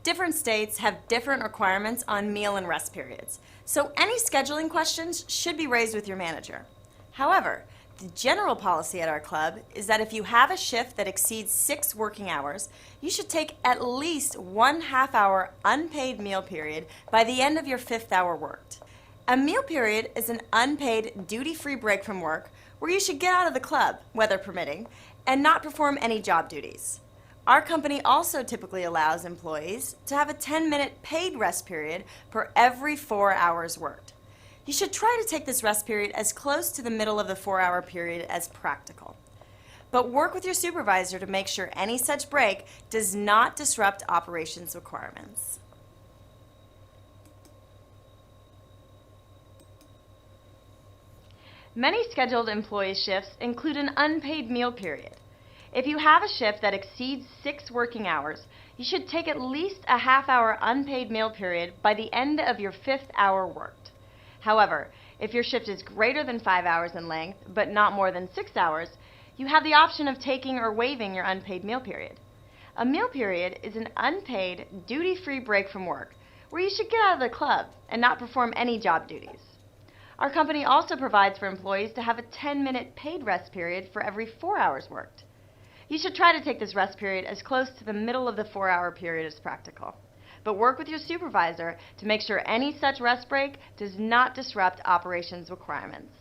Different states have different requirements on meal and rest periods, so any scheduling questions should be raised with your manager. However, the general policy at our club is that if you have a shift that exceeds 6 working hours, you should take at least 1 half-hour unpaid meal period by the end of your 5th hour worked. A meal period is an unpaid, duty-free break from work where you should get out of the club, weather permitting, and not perform any job duties. Our company also typically allows employees to have a 10-minute paid rest period for every 4 hours worked. You should try to take this rest period as close to the middle of the 4-hour period as practical. But work with your supervisor to make sure any such break does not disrupt operations requirements. Many scheduled employee shifts include an unpaid meal period. If you have a shift that exceeds 6 working hours, you should take at least a half-hour unpaid meal period by the end of your 5th hour worked. However, if your shift is greater than 5 hours in length, but not more than 6 hours, you have the option of taking or waiving your unpaid meal period. A meal period is an unpaid, duty-free break from work where you should get out of the club and not perform any job duties. Our company also provides for employees to have a 10-minute paid rest period for every 4 hours worked. You should try to take this rest period as close to the middle of the 4-hour period as practical. But work with your supervisor to make sure any such rest break does not disrupt operations requirements.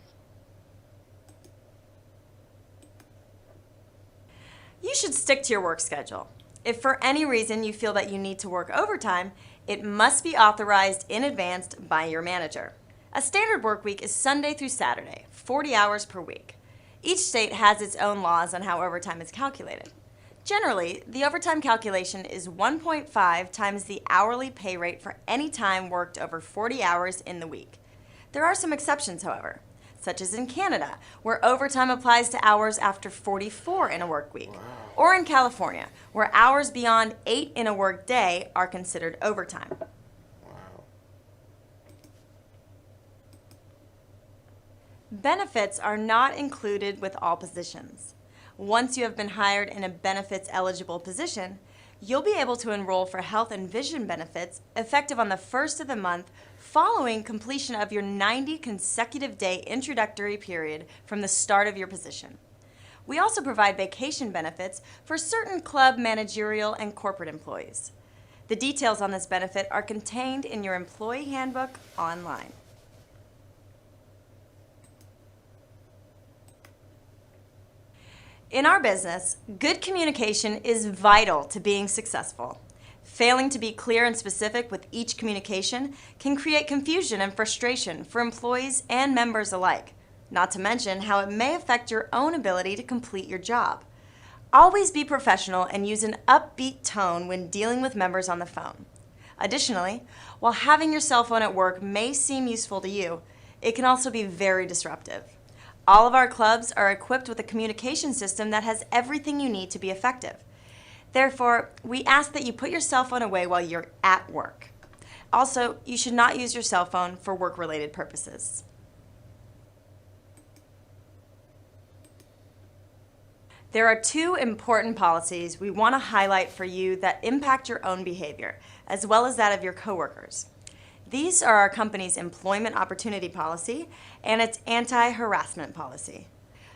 You should stick to your work schedule. If for any reason you feel that you need to work overtime, it must be authorized in advance by your manager. A standard work week is Sunday through Saturday, 40 hours per week. Each state has its own laws on how overtime is calculated. Generally, the overtime calculation is 1.5 times the hourly pay rate for any time worked over 40 hours in the week. There are some exceptions, however, such as in Canada, where overtime applies to hours after 44 in a work week, or in California, where hours beyond 8 in a work day are considered overtime. Benefits are not included with all positions. Once you have been hired in a benefits-eligible position, you'll be able to enroll for health and vision benefits effective on the first of the month following completion of your 90 consecutive day introductory period from the start of your position. We also provide vacation benefits for certain club managerial and corporate employees. The details on this benefit are contained in your employee handbook online. In our business, good communication is vital to being successful. Failing to be clear and specific with each communication can create confusion and frustration for employees and members alike, not to mention how it may affect your own ability to complete your job. Always be professional and use an upbeat tone when dealing with members on the phone. Additionally, while having your cell phone at work may seem useful to you, it can also be very disruptive. All of our clubs are equipped with a communication system that has everything you need to be effective. Therefore, we ask that you put your cell phone away while you're at work. Also, you should not use your cell phone for work-related purposes. There are 2 important policies we want to highlight for you that impact your own behavior, as well as that of your coworkers. These are our company's employment opportunity policy and its anti-harassment policy.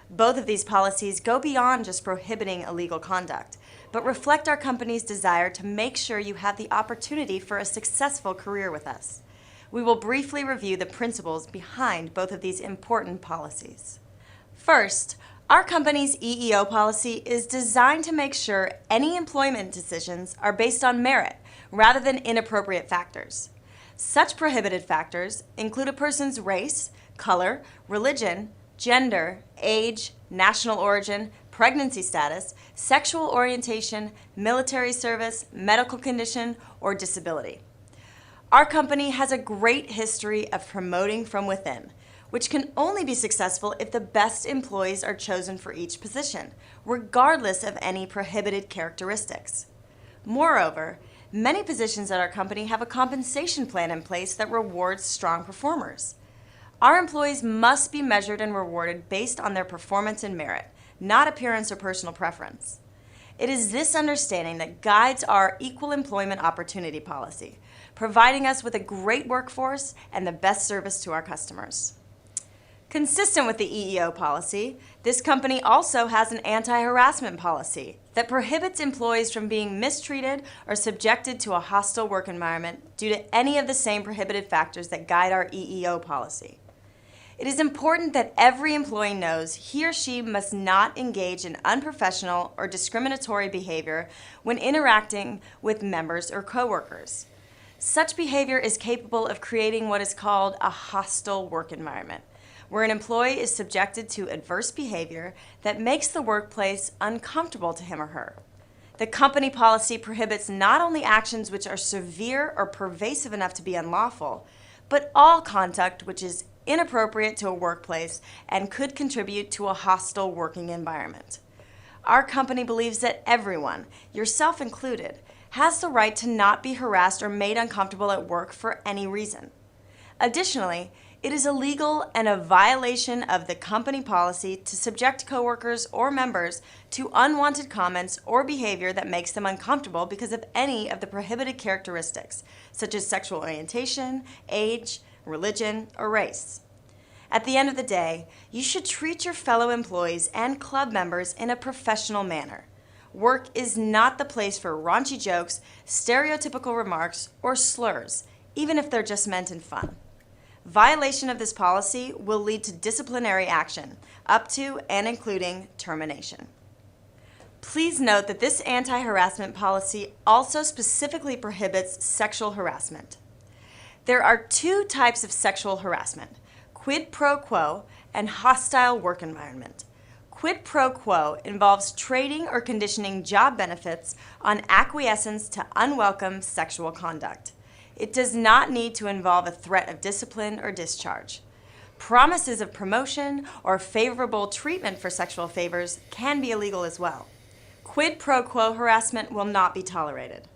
Both of these policies go beyond just prohibiting illegal conduct, but reflect our company's desire to make sure you have the opportunity for a successful career with us. We will briefly review the principles behind both of these important policies. First, our company's EEO policy is designed to make sure any employment decisions are based on merit rather than inappropriate factors. Such prohibited factors include a person's race, color, religion, gender, age, national origin, pregnancy status, sexual orientation, military service, medical condition, or disability. Our company has a great history of promoting from within, which can only be successful if the best employees are chosen for each position, regardless of any prohibited characteristics. Moreover, many positions at our company have a compensation plan in place that rewards strong performers. Our employees must be measured and rewarded based on their performance and merit, not appearance or personal preference. It is this understanding that guides our equal employment opportunity policy, providing us with a great workforce and the best service to our customers. Consistent with the EEO policy, this company also has an anti-harassment policy that prohibits employees from being mistreated or subjected to a hostile work environment due to any of the same prohibited factors that guide our EEO policy. It is important that every employee knows he or she must not engage in unprofessional or discriminatory behavior when interacting with members or coworkers. Such behavior is capable of creating what is called a hostile work environment, where an employee is subjected to adverse behavior that makes the workplace uncomfortable to him or her. The company policy prohibits not only actions which are severe or pervasive enough to be unlawful, but all conduct which is inappropriate to a workplace and could contribute to a hostile working environment. Our company believes that everyone, yourself included, has the right to not be harassed or made uncomfortable at work for any reason. Additionally, it is illegal and a violation of the company policy to subject coworkers or members to unwanted comments or behavior that makes them uncomfortable because of any of the prohibited characteristics, such as sexual orientation, age, religion, or race. At the end of the day, you should treat your fellow employees and club members in a professional manner. Work is not the place for raunchy jokes, stereotypical remarks, or slurs, even if they're just meant in fun. Violation of this policy will lead to disciplinary action, up to and including termination. Please note that this anti-harassment policy also specifically prohibits sexual harassment. There are two types of sexual harassment: quid pro quo and hostile work environment. Quid pro quo involves trading or conditioning job benefits on acquiescence to unwelcome sexual conduct. It does not need to involve a threat of discipline or discharge. Promises of promotion or favorable treatment for sexual favors can be illegal as well. Quid pro quo harassment will not be tolerated.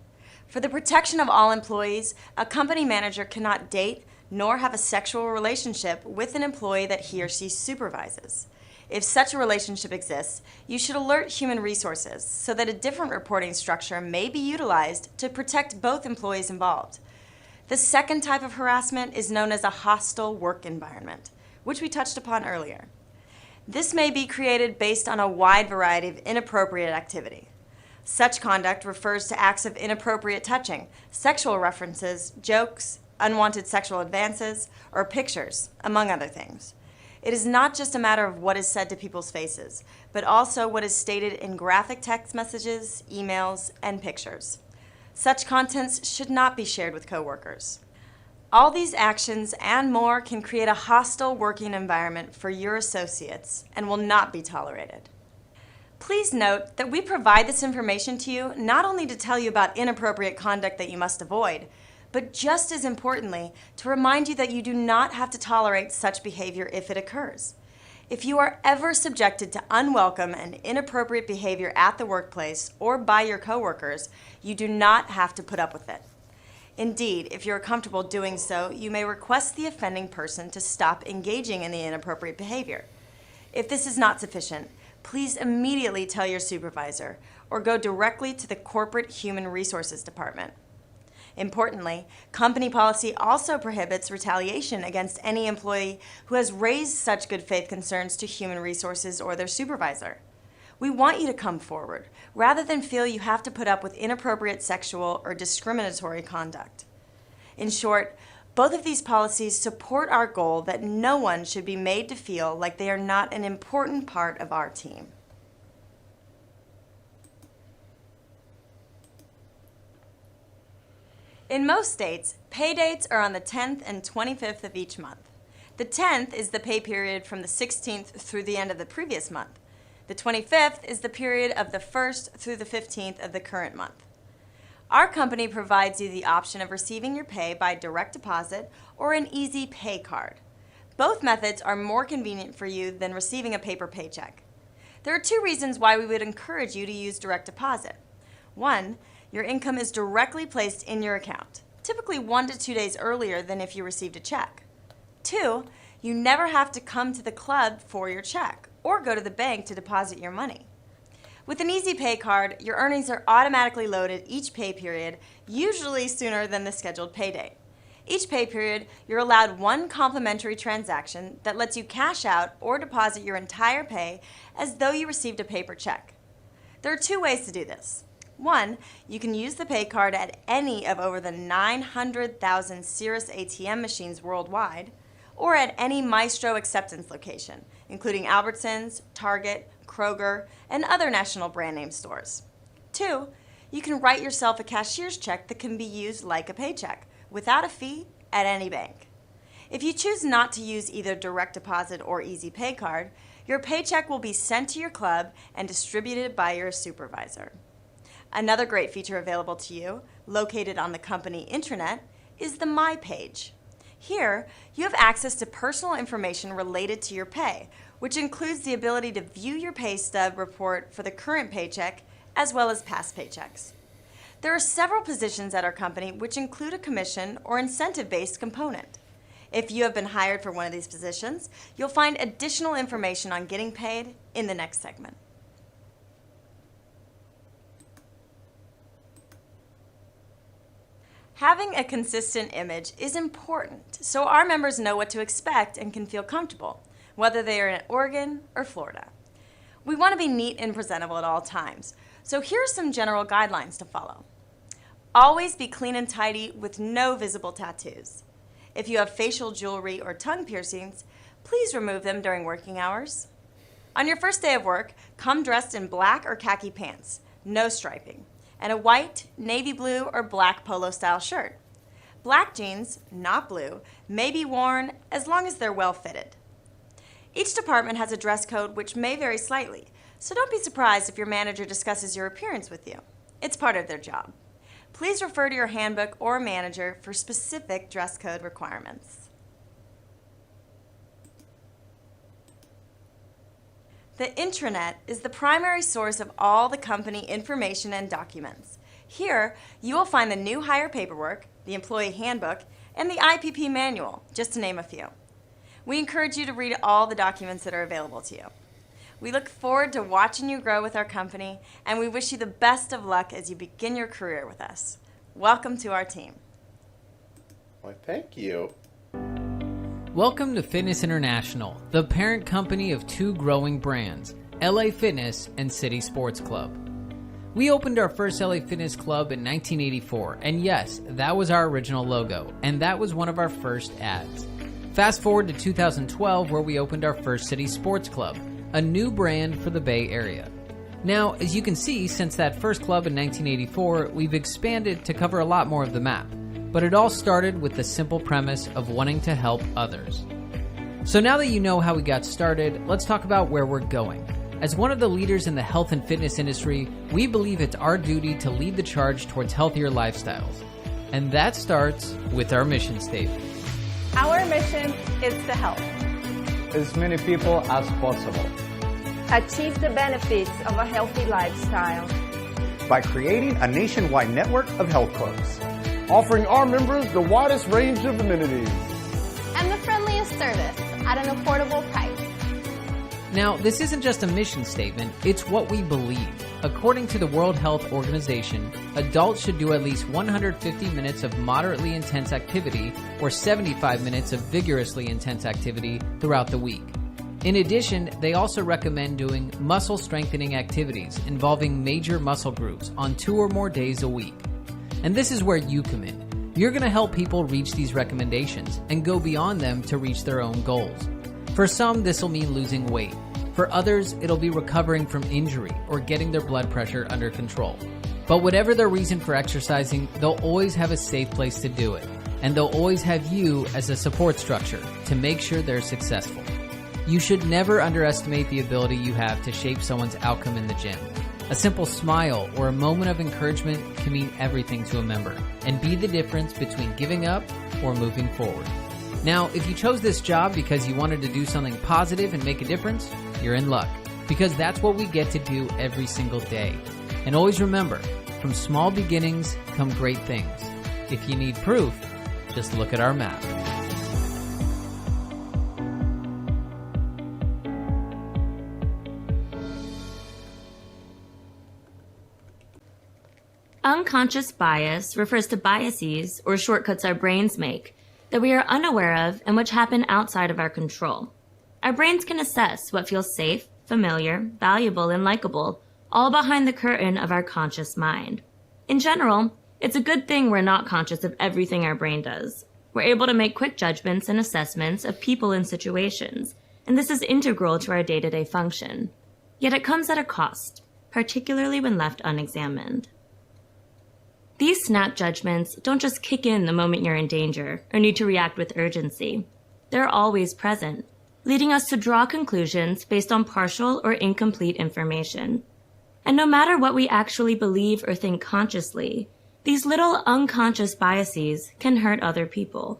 For the protection of all employees, a company manager cannot date nor have a sexual relationship with an employee that he or she supervises. If such a relationship exists, you should alert human resources so that a different reporting structure may be utilized to protect both employees involved. The second type of harassment is known as a hostile work environment, which we touched upon earlier. This may be created based on a wide variety of inappropriate activity. Such conduct refers to acts of inappropriate touching, sexual references, jokes, unwanted sexual advances, or pictures, among other things. It is not just a matter of what is said to people's faces, but also what is stated in graphic text messages, emails, and pictures. Such contents should not be shared with coworkers. All these actions and more can create a hostile working environment for your associates and will not be tolerated. Please note that we provide this information to you not only to tell you about inappropriate conduct that you must avoid, but just as importantly, to remind you that you do not have to tolerate such behavior if it occurs. If you are ever subjected to unwelcome and inappropriate behavior at the workplace or by your coworkers, you do not have to put up with it. Indeed, if you are comfortable doing so, you may request the offending person to stop engaging in the inappropriate behavior. If this is not sufficient, please immediately tell your supervisor or go directly to the Corporate Human Resources Department. Importantly, company policy also prohibits retaliation against any employee who has raised such good faith concerns to human resources or their supervisor. We want you to come forward, rather than feel you have to put up with inappropriate sexual or discriminatory conduct. In short, both of these policies support our goal that no one should be made to feel like they are not an important part of our team. In most states, pay dates are on the 10th and 25th of each month. The 10th is the pay period from the 16th through the end of the previous month. The 25th is the period of the 1st through the 15th of the current month. Our company provides you the option of receiving your pay by direct deposit or an easy pay card. Both methods are more convenient for you than receiving a paper paycheck. There are two reasons why we would encourage you to use direct deposit. One, your income is directly placed in your account, typically 1 to 2 days earlier than if you received a check. Two, you never have to come to the club for your check or go to the bank to deposit your money. With an Easy Pay card, your earnings are automatically loaded each pay period, usually sooner than the scheduled pay date. Each pay period, you're allowed one complimentary transaction that lets you cash out or deposit your entire pay as though you received a paper check. There are two ways to do this. One, you can use the pay card at any of over the 900,000 Cirrus ATM machines worldwide, or at any Maestro acceptance location, including Albertsons, Target, Kroger, and other national brand name stores. Two, you can write yourself a cashier's check that can be used like a paycheck, without a fee, at any bank. If you choose not to use either direct deposit or Easy Pay card, your paycheck will be sent to your club and distributed by your supervisor. Another great feature available to you, located on the company intranet, is the My page. Here, you have access to personal information related to your pay, which includes the ability to view your pay stub report for the current paycheck as well as past paychecks. There are several positions at our company which include a commission or incentive-based component. If you have been hired for one of these positions, you'll find additional information on getting paid in the next segment. Having a consistent image is important so our members know what to expect and can feel comfortable, whether they are in Oregon or Florida. We want to be neat and presentable at all times, so here are some general guidelines to follow. Always be clean and tidy with no visible tattoos. If you have facial jewelry or tongue piercings, please remove them during working hours. On your first day of work, come dressed in black or khaki pants, no striping, and a white, navy blue, or black polo-style shirt. Black jeans, not blue, may be worn as long as they're well fitted. Each department has a dress code which may vary slightly, so don't be surprised if your manager discusses your appearance with you. It's part of their job. Please refer to your handbook or manager for specific dress code requirements. The intranet is the primary source of all the company information and documents. Here, you will find the new hire paperwork, the employee handbook, and the IPP manual, just to name a few. We encourage you to read all the documents that are available to you. We look forward to watching you grow with our company, and we wish you the best of luck as you begin your career with us. Welcome to our team. Well, thank you. Welcome to Fitness International, the parent company of two growing brands, LA Fitness and City Sports Club. We opened our first LA Fitness Club in 1984, and yes, that was our original logo, and that was one of our first ads. Fast forward to 2012, where we opened our first City Sports Club, a new brand for the Bay Area. Now, as you can see, since that first club in 1984, we've expanded to cover a lot more of the map. But it all started with the simple premise of wanting to help others. So now that you know how we got started, let's talk about where we're going. As one of the leaders in the health and fitness industry, we believe it's our duty to lead the charge towards healthier lifestyles. And that starts with our mission statement. Our mission is to help as many people as possible achieve the benefits of a healthy lifestyle by creating a nationwide network of health clubs, offering our members the widest range of amenities and the friendliest service at an affordable price. Now, this isn't just a mission statement, it's what we believe. According to the World Health Organization, adults should do at least 150 minutes of moderately intense activity or 75 minutes of vigorously intense activity throughout the week. In addition, they also recommend doing muscle strengthening activities involving major muscle groups on 2 or more days a week. And this is where you come in. You're going to help people reach these recommendations and go beyond them to reach their own goals. For some, this will mean losing weight. For others, it'll be recovering from injury or getting their blood pressure under control. But whatever their reason for exercising, they'll always have a safe place to do it. And they'll always have you as a support structure to make sure they're successful. You should never underestimate the ability you have to shape someone's outcome in the gym. A simple smile or a moment of encouragement can mean everything to a member and be the difference between giving up or moving forward. Now, if you chose this job because you wanted to do something positive and make a difference, you're in luck, because that's what we get to do every single day. And always remember, from small beginnings come great things. If you need proof, just look at our map. Unconscious bias refers to biases or shortcuts our brains make that we are unaware of and which happen outside of our control. Our brains can assess what feels safe, familiar, valuable, and likable, all behind the curtain of our conscious mind. In general, it's a good thing we're not conscious of everything our brain does. We're able to make quick judgments and assessments of people and situations, and this is integral to our day-to-day function. Yet it comes at a cost, particularly when left unexamined. These snap judgments don't just kick in the moment you're in danger or need to react with urgency. They're always present, leading us to draw conclusions based on partial or incomplete information. And no matter what we actually believe or think consciously, these little unconscious biases can hurt other people.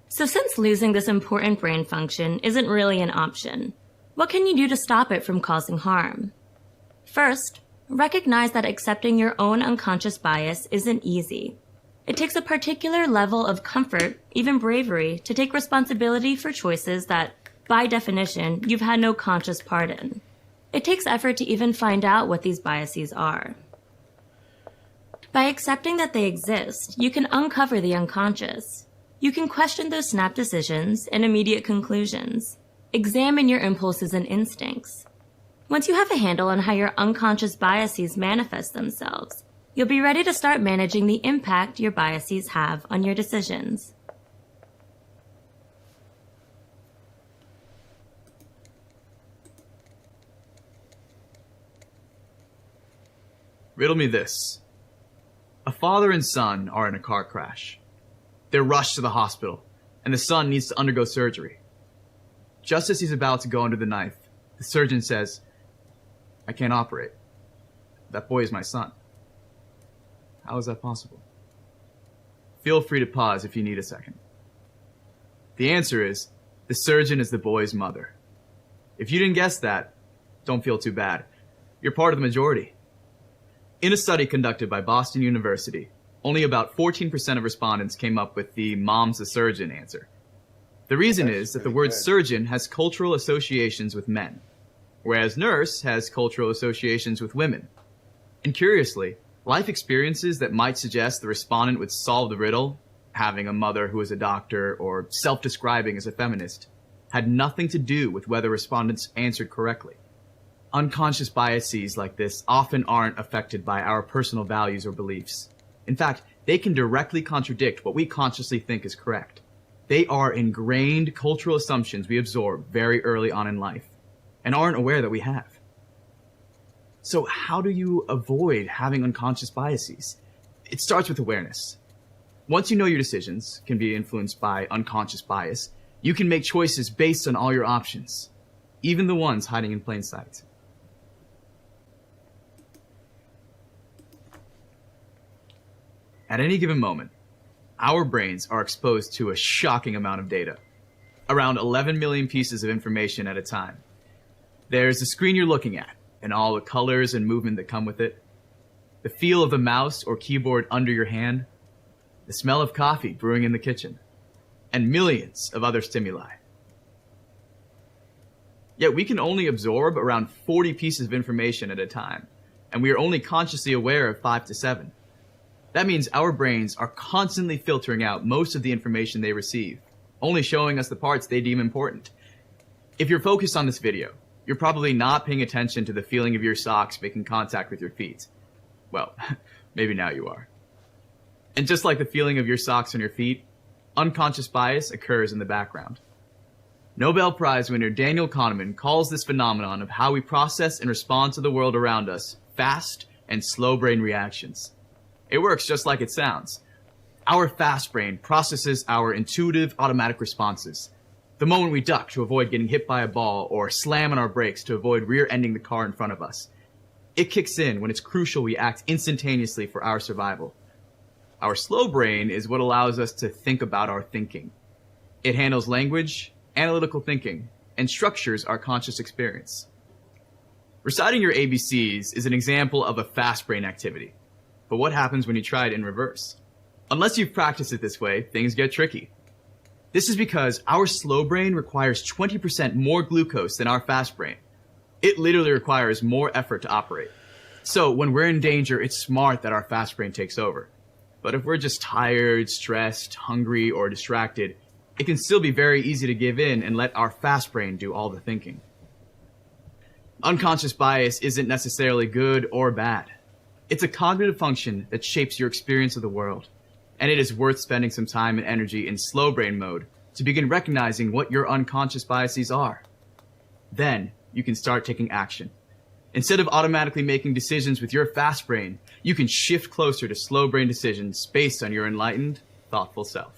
So since losing this important brain function isn't really an option, what can you do to stop it from causing harm? First, recognize that accepting your own unconscious bias isn't easy. It takes a particular level of comfort, even bravery, to take responsibility for choices that, by definition, you've had no conscious part in. It takes effort to even find out what these biases are. By accepting that they exist, you can uncover the unconscious. You can question those snap decisions and immediate conclusions. Examine your impulses and instincts. Once you have a handle on how your unconscious biases manifest themselves, you'll be ready to start managing the impact your biases have on your decisions. Riddle me this. A father and son are in a car crash. They're rushed to the hospital, and the son needs to undergo surgery. Just as he's about to go under the knife, the surgeon says, "I can't operate. That boy is my son." How is that possible? Feel free to pause if you need a second. The answer is, the surgeon is the boy's mother. If you didn't guess that, don't feel too bad. You're part of the majority. In a study conducted by Boston University, only about 14% of respondents came up with the "mom's the surgeon" answer. The reason is that the word surgeon has cultural associations with men, whereas nurse has cultural associations with women. And curiously, life experiences that might suggest the respondent would solve the riddle, having a mother who is a doctor or self-describing as a feminist, had nothing to do with whether respondents answered correctly. Unconscious biases like this often aren't affected by our personal values or beliefs. In fact, they can directly contradict what we consciously think is correct. They are ingrained cultural assumptions we absorb very early on in life and aren't aware that we have. So how do you avoid having unconscious biases? It starts with awareness. Once you know your decisions can be influenced by unconscious bias, you can make choices based on all your options, even the ones hiding in plain sight. At any given moment, our brains are exposed to a shocking amount of data, around 11 million pieces of information at a time. There's the screen you're looking at, and all the colors and movement that come with it, the feel of the mouse or keyboard under your hand, the smell of coffee brewing in the kitchen, and millions of other stimuli. Yet we can only absorb around 40 pieces of information at a time, and we are only consciously aware of 5 to 7. That means our brains are constantly filtering out most of the information they receive, only showing us the parts they deem important. If you're focused on this video, you're probably not paying attention to the feeling of your socks making contact with your feet. Well, maybe now you are. And just like the feeling of your socks on your feet, unconscious bias occurs in the background. Nobel Prize winner Daniel Kahneman calls this phenomenon of how we process and respond to the world around us fast and slow brain reactions. It works just like it sounds. Our fast brain processes our intuitive automatic responses. The moment we duck to avoid getting hit by a ball or slam on our brakes to avoid rear-ending the car in front of us. It kicks in when it's crucial we act instantaneously for our survival. Our slow brain is what allows us to think about our thinking. It handles language, analytical thinking, and structures our conscious experience. Reciting your ABCs is an example of a fast brain activity. But what happens when you try it in reverse? Unless you've practiced it this way, things get tricky. This is because our slow brain requires 20% more glucose than our fast brain. It literally requires more effort to operate. So when we're in danger, it's smart that our fast brain takes over. But if we're just tired, stressed, hungry, or distracted, it can still be very easy to give in and let our fast brain do all the thinking. Unconscious bias isn't necessarily good or bad. It's a cognitive function that shapes your experience of the world, and it is worth spending some time and energy in slow brain mode to begin recognizing what your unconscious biases are. Then you can start taking action. Instead of automatically making decisions with your fast brain, you can shift closer to slow brain decisions based on your enlightened, thoughtful self.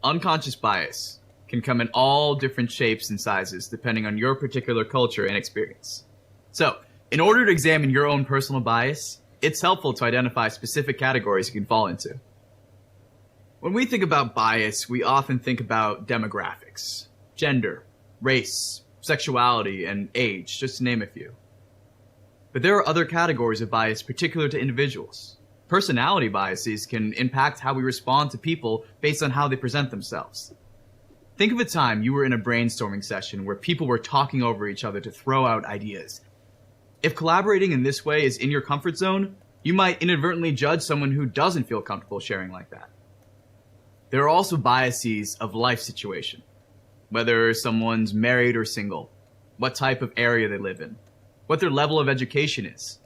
Unconscious bias can come in all different shapes and sizes depending on your particular culture and experience. So, in order to examine your own personal bias, it's helpful to identify specific categories you can fall into. When we think about bias, we often think about demographics, gender, race, sexuality, and age, just to name a few. But there are other categories of bias particular to individuals. Personality biases can impact how we respond to people based on how they present themselves. Think of a time you were in a brainstorming session where people were talking over each other to throw out ideas. If collaborating in this way is in your comfort zone, you might inadvertently judge someone who doesn't feel comfortable sharing like that. There are also biases of life situation, whether someone's married or single, what type of area they live in, what their level of education is.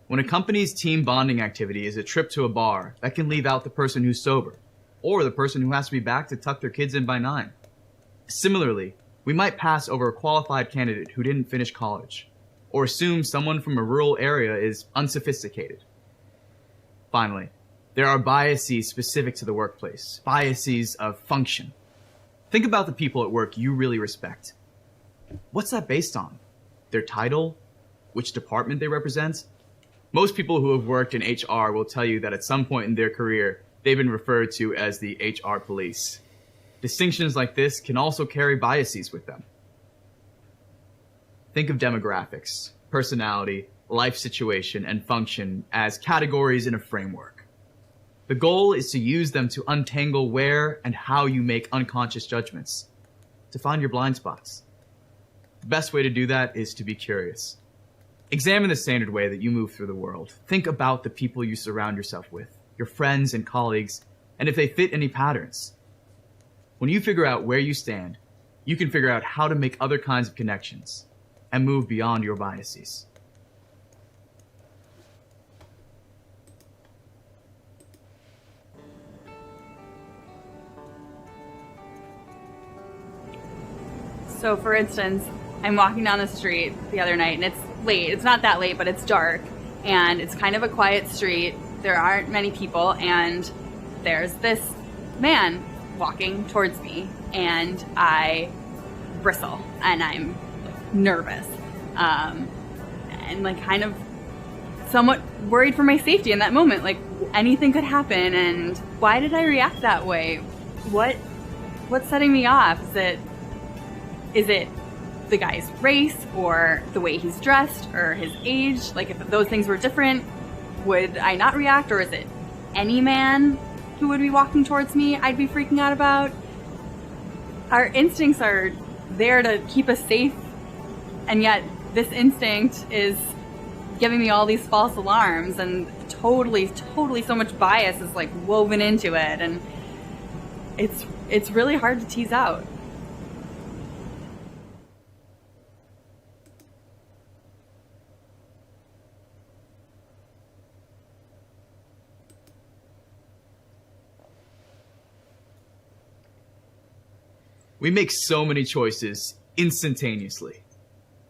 When a company's team bonding activity is a trip to a bar, that can leave out the person who's sober, or the person who has to be back to tuck their kids in by 9. Similarly, we might pass over a qualified candidate who didn't finish college, or assume someone from a rural area is unsophisticated. Finally, there are biases specific to the workplace, biases of function. Think about the people at work you really respect. What's that based on? Their title? Which department they represent? Most people who have worked in HR will tell you that at some point in their career, they've been referred to as the HR police. Distinctions like this can also carry biases with them. Think of demographics, personality, life situation, and function as categories in a framework. The goal is to use them to untangle where and how you make unconscious judgments, to find your blind spots. The best way to do that is to be curious. Examine the standard way that you move through the world. Think about the people you surround yourself with, your friends and colleagues, and if they fit any patterns. When you figure out where you stand, you can figure out how to make other kinds of connections and move beyond your biases. So for instance, I'm walking down the street the other night and it's late. It's not that late, but it's dark and it's kind of a quiet street. There aren't many people and there's this man walking towards me and I bristle and I'm nervous and like kind of somewhat worried for my safety in that moment. Like anything could happen and why did I react that way? What's setting me off? Is it the guy's race or the way he's dressed or his age? Like if those things were different, would I not react? Or is it any man who would be walking towards me I'd be freaking out about? Our instincts are there to keep us safe, and yet this instinct is giving me all these false alarms and totally so much bias is like woven into it, and it's really hard to tease out. We make so many choices instantaneously.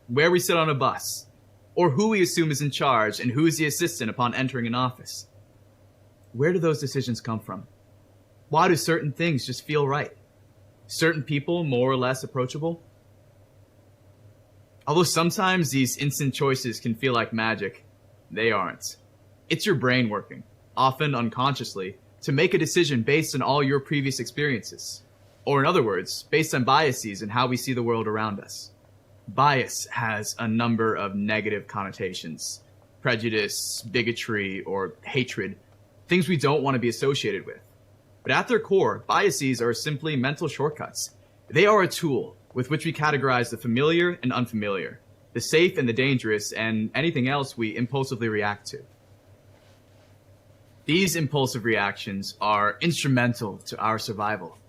Where we sit on a bus, or who we assume is in charge and who is the assistant upon entering an office. Where do those decisions come from? Why do certain things just feel right? Certain people more or less approachable? Although sometimes these instant choices can feel like magic, they aren't. It's your brain working, often unconsciously, to make a decision based on all your previous experiences. Or in other words, based on biases and how we see the world around us. Bias has a number of negative connotations. Prejudice, bigotry, or hatred. Things we don't want to be associated with. But at their core, biases are simply mental shortcuts. They are a tool with which we categorize the familiar and unfamiliar, the safe and the dangerous, and anything else we impulsively react to. These impulsive reactions are instrumental to our survival.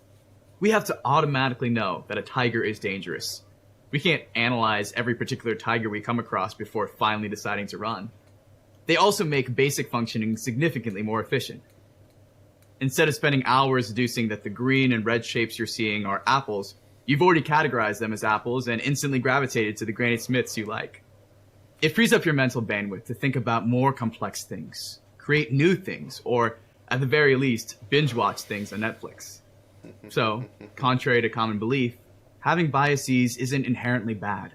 We have to automatically know that a tiger is dangerous. We can't analyze every particular tiger we come across before finally deciding to run. They also make basic functioning significantly more efficient. Instead of spending hours deducing that the green and red shapes you're seeing are apples, you've already categorized them as apples and instantly gravitated to the Granny Smiths you like. It frees up your mental bandwidth to think about more complex things, create new things, or, at the very least, binge-watch things on Netflix. So, contrary to common belief, having biases isn't inherently bad.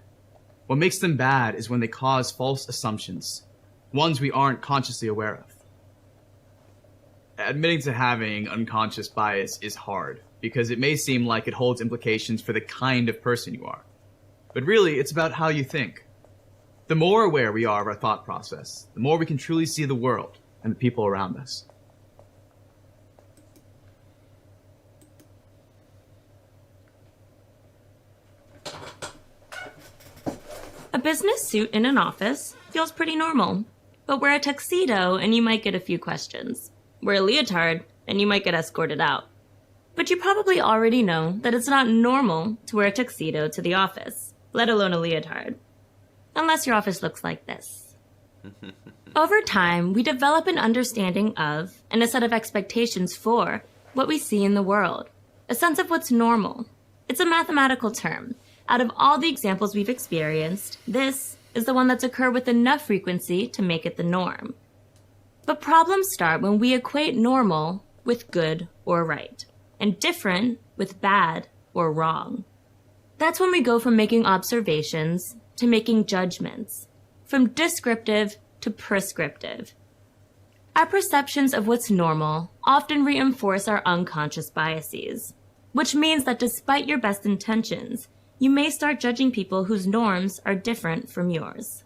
What makes them bad is when they cause false assumptions, ones we aren't consciously aware of. Admitting to having unconscious bias is hard, because it may seem like it holds implications for the kind of person you are. But really, it's about how you think. The more aware we are of our thought process, the more we can truly see the world and the people around us. A business suit in an office feels pretty normal, but wear a tuxedo and you might get a few questions. Wear a leotard and you might get escorted out. But you probably already know that it's not normal to wear a tuxedo to the office, let alone a leotard. Unless your office looks like this. Over time, we develop an understanding of, and a set of expectations for, what we see in the world. A sense of what's normal. It's a mathematical term. Out of all the examples we've experienced, this is the one that's occurred with enough frequency to make it the norm. But problems start when we equate normal with good or right, and different with bad or wrong. That's when we go from making observations to making judgments, from descriptive to prescriptive. Our perceptions of what's normal often reinforce our unconscious biases, which means that despite your best intentions, you may start judging people whose norms are different from yours.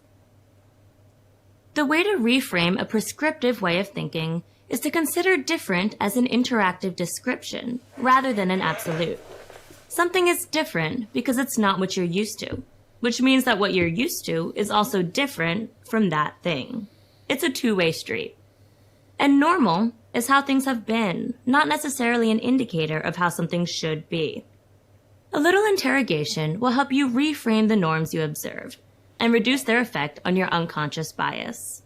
The way to reframe a prescriptive way of thinking is to consider different as an interactive description rather than an absolute. Something is different because it's not what you're used to, which means that what you're used to is also different from that thing. It's a two-way street. And normal is how things have been, not necessarily an indicator of how something should be. A little interrogation will help you reframe the norms you observed and reduce their effect on your unconscious bias.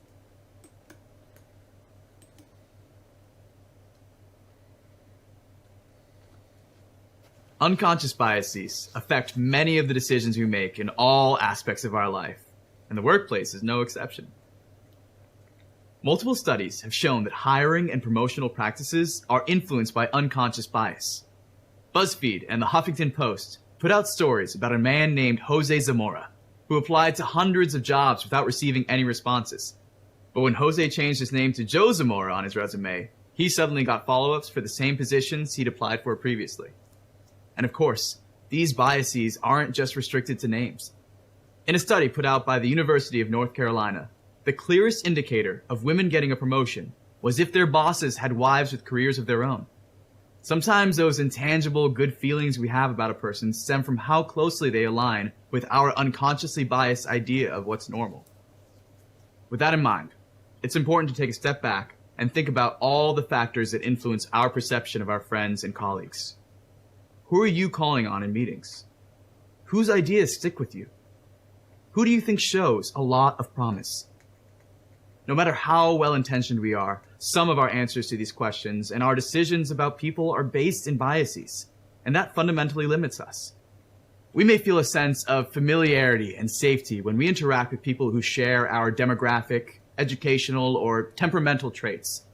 Unconscious biases affect many of the decisions we make in all aspects of our life, and the workplace is no exception. Multiple studies have shown that hiring and promotional practices are influenced by unconscious bias. BuzzFeed and the Huffington Post put out stories about a man named Jose Zamora, who applied to hundreds of jobs without receiving any responses. But when Jose changed his name to Joe Zamora on his resume, he suddenly got follow-ups for the same positions he'd applied for previously. And of course, these biases aren't just restricted to names. In a study put out by the University of North Carolina, the clearest indicator of women getting a promotion was if their bosses had wives with careers of their own. Sometimes those intangible good feelings we have about a person stem from how closely they align with our unconsciously biased idea of what's normal. With that in mind, it's important to take a step back and think about all the factors that influence our perception of our friends and colleagues. Who are you calling on in meetings? Whose ideas stick with you? Who do you think shows a lot of promise? No matter how well-intentioned we are, some of our answers to these questions and our decisions about people are based in biases, and that fundamentally limits us. We may feel a sense of familiarity and safety when we interact with people who share our demographic, educational, or temperamental traits.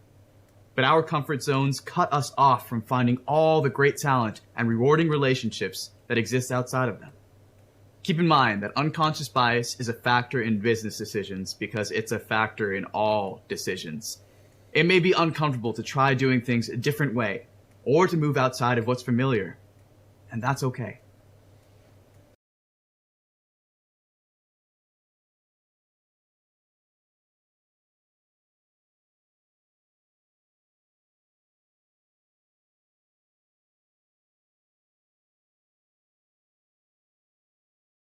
But our comfort zones cut us off from finding all the great talent and rewarding relationships that exist outside of them. Keep in mind that unconscious bias is a factor in business decisions because it's a factor in all decisions. It may be uncomfortable to try doing things a different way or to move outside of what's familiar, and that's okay.